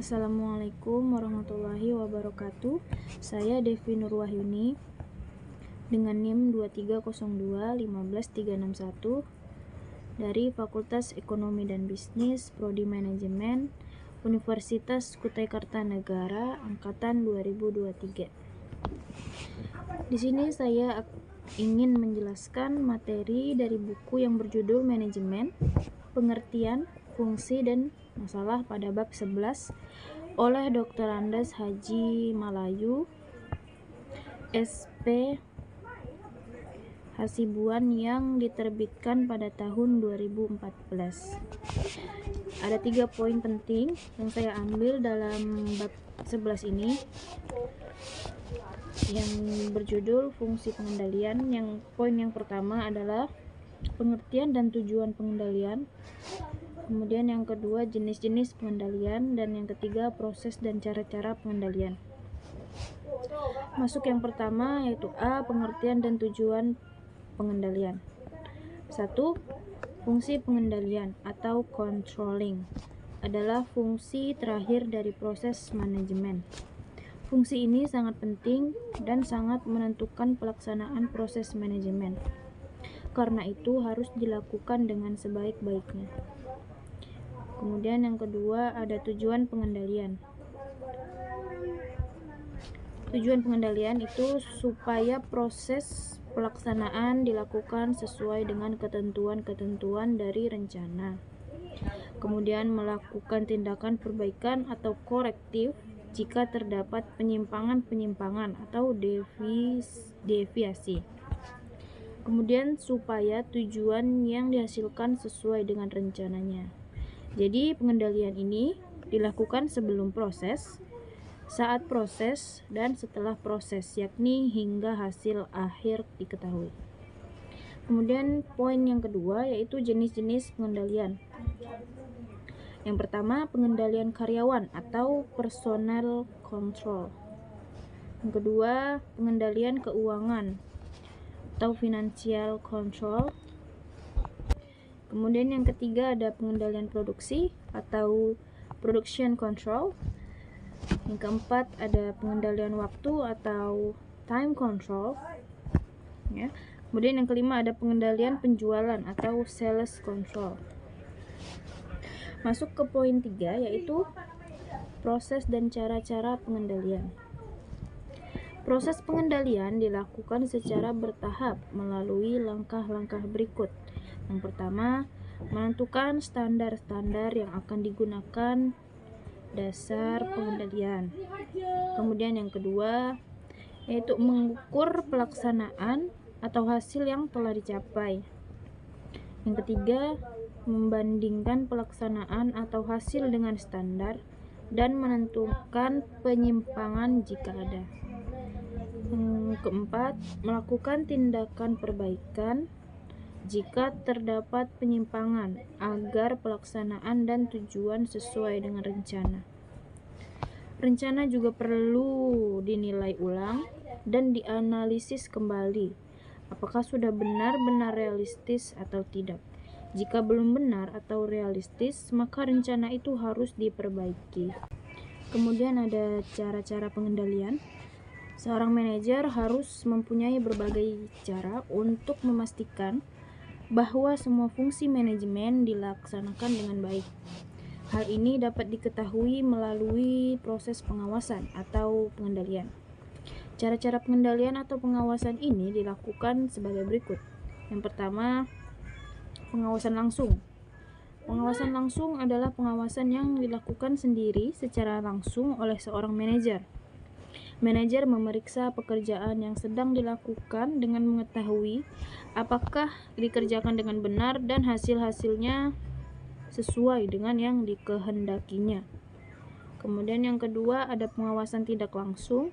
Assalamualaikum warahmatullahi wabarakatuh. Saya Devi Nurwahyuni dengan NIM 2302-15361 dari Fakultas Ekonomi dan Bisnis Prodi Manajemen Universitas Kutai Kartanegara angkatan 2023. Di sini saya ingin menjelaskan materi dari buku yang berjudul Manajemen, Pengertian, Fungsi dan Masalah pada bab 11 oleh Dr. Andes Haji Malayu, SP Hasibuan yang diterbitkan pada tahun 2014. Ada 3 poin penting yang saya ambil dalam bab 11 ini yang berjudul fungsi pengendalian. Poin yang pertama adalah pengertian dan tujuan pengendalian. Kemudian yang kedua jenis-jenis pengendalian, dan yang ketiga proses dan cara-cara pengendalian. Masuk yang pertama, yaitu A, pengertian dan tujuan pengendalian. 1. Fungsi pengendalian atau controlling adalah fungsi terakhir dari proses manajemen. Fungsi ini sangat penting dan sangat menentukan pelaksanaan proses manajemen. Karena itu harus dilakukan dengan sebaik-baiknya. Kemudian yang kedua ada tujuan pengendalian. Tujuan pengendalian itu supaya proses pelaksanaan dilakukan sesuai dengan ketentuan-ketentuan dari rencana. Kemudian melakukan tindakan perbaikan atau korektif jika terdapat penyimpangan-penyimpangan atau deviasi. Kemudian supaya tujuan yang dihasilkan sesuai dengan rencananya. Jadi pengendalian ini dilakukan sebelum proses, saat proses, dan setelah proses, yakni hingga hasil akhir diketahui. Kemudian poin yang kedua yaitu jenis-jenis pengendalian. Yang pertama, pengendalian karyawan atau personal control. Yang kedua, pengendalian keuangan atau financial control. Kemudian yang ketiga ada pengendalian produksi atau production control. Yang keempat ada pengendalian waktu atau time control. Ya. Kemudian yang kelima ada pengendalian penjualan atau sales control. Masuk ke poin 3 yaitu proses dan cara-cara pengendalian. Proses pengendalian dilakukan secara bertahap melalui langkah-langkah berikut. Yang pertama, menentukan standar-standar yang akan digunakan dasar pengendalian. Kemudian yang kedua, yaitu mengukur pelaksanaan atau hasil yang telah dicapai. Yang ketiga, membandingkan pelaksanaan atau hasil dengan standar dan menentukan penyimpangan jika ada. Yang keempat, melakukan tindakan perbaikan jika terdapat penyimpangan agar pelaksanaan dan tujuan sesuai dengan rencana. Rencana juga perlu dinilai ulang dan dianalisis kembali apakah sudah benar-benar realistis atau tidak. Jika belum benar atau realistis, maka rencana itu harus diperbaiki. Kemudian ada cara-cara pengendalian. Seorang manajer harus mempunyai berbagai cara untuk memastikan bahwa semua fungsi manajemen dilaksanakan dengan baik. Hal ini dapat diketahui melalui proses pengawasan atau pengendalian. Cara-cara pengendalian atau pengawasan ini dilakukan sebagai berikut. Yang pertama, pengawasan langsung. Pengawasan langsung adalah pengawasan yang dilakukan sendiri secara langsung oleh seorang manajer. Manajer memeriksa pekerjaan yang sedang dilakukan dengan mengetahui apakah dikerjakan dengan benar dan hasil-hasilnya sesuai dengan yang dikehendakinya. Kemudian yang kedua ada pengawasan tidak langsung.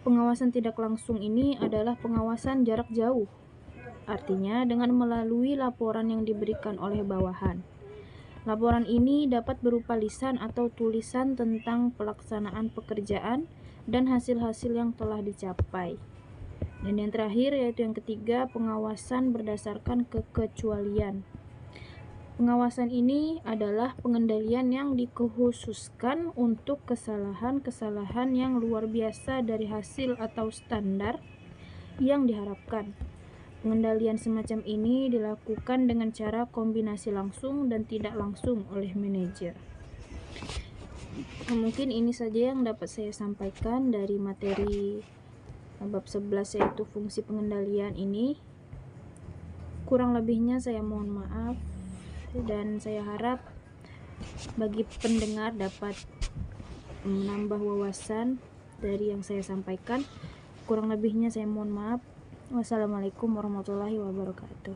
Pengawasan tidak langsung ini adalah pengawasan jarak jauh. Artinya dengan melalui laporan yang diberikan oleh bawahan. Laporan ini dapat berupa lisan atau tulisan tentang pelaksanaan pekerjaan dan hasil-hasil yang telah dicapai. Dan yang terakhir yaitu yang ketiga, pengawasan berdasarkan kekecualian. Pengawasan ini adalah pengendalian yang dikhususkan untuk kesalahan-kesalahan yang luar biasa dari hasil atau standar yang diharapkan. Pengendalian semacam ini dilakukan dengan cara kombinasi langsung dan tidak langsung oleh manajer. Mungkin ini saja yang dapat saya sampaikan dari materi bab 11 yaitu fungsi pengendalian ini. Kurang lebihnya saya mohon maaf, dan saya harap bagi pendengar dapat menambah wawasan dari yang saya sampaikan. Kurang lebihnya saya mohon maaf. Wassalamualaikum warahmatullahi wabarakatuh.